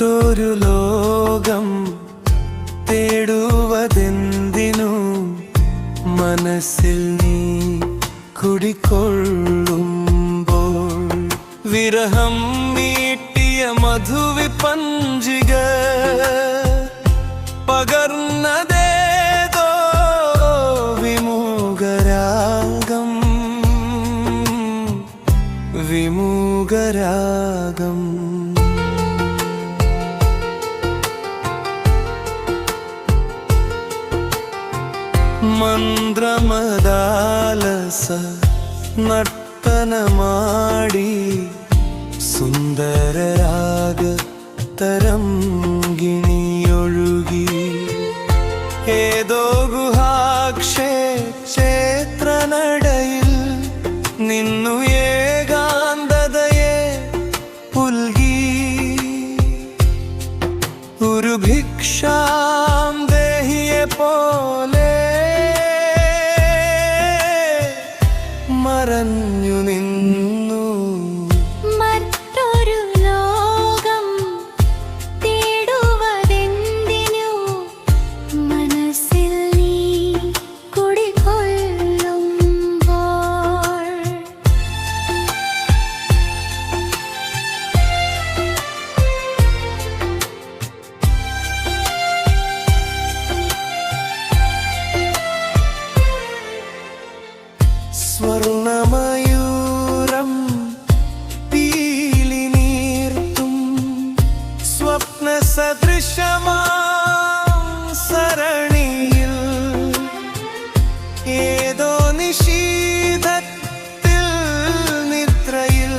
മറ്റൊരു ലോകം തേടുവതെന്തിനു മനസ്സിൽ നീ കുടികൊള്ളുമ്പോൾ വിരഹം മീട്ടിയ മധുവിപഞ്ചിക പകർന്നതേതോ വിമുഖരാഗം വിമുഖരാഗം മന്ത്രമദാലസ നർത്തനമാടി സുന്ദരരാഗ തരംഗിണിയൊഴുകി ഏതോ ഗുഹാക്ഷേത്രനടയിൽ നിന്നു ഏകാന്തതയെ പുൽകി ഒരു ഭിക്ഷാം ദേഹിയെ പോലെ മറഞ്ഞു നിന്നു. മറ്റൊരു ലോകം തേടുവതെന്തിനു മനസ്സിൽ നീ കുടികൊള്ളുമ്പോൾ സ്വർണമയൂരം പീലി നീർത്തും സ്വപ്നസദൃശമാം സരണിയിൽ ഏതോ നിശീഥത്തിൽ നിദ്രയിൽ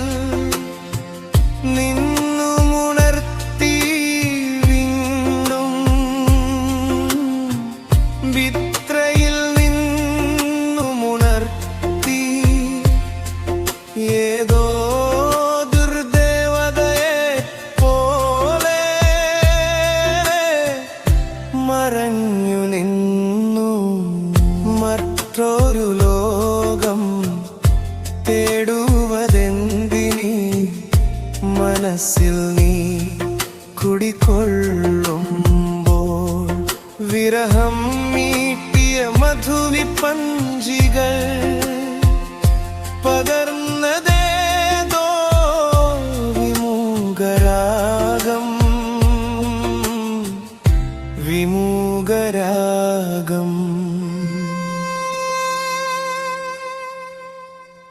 നിന്നുമുണർത്തി വീണ്ടും വിത്രയിൽ ഏതോ ദുർദേവതയെ പോലെ മറഞ്ഞു നിന്നു. മറ്റൊരു ലോകം തേടുവതെന്തിനി മനസ്സിൽ നീ കുടികൊള്ളുമ്പോൾ വിരഹം മീട്ടിയ മധുവിപഞ്ചികൾ പകർന്നതേതോ വിമുഖരാഗം വിമുഖരാഗം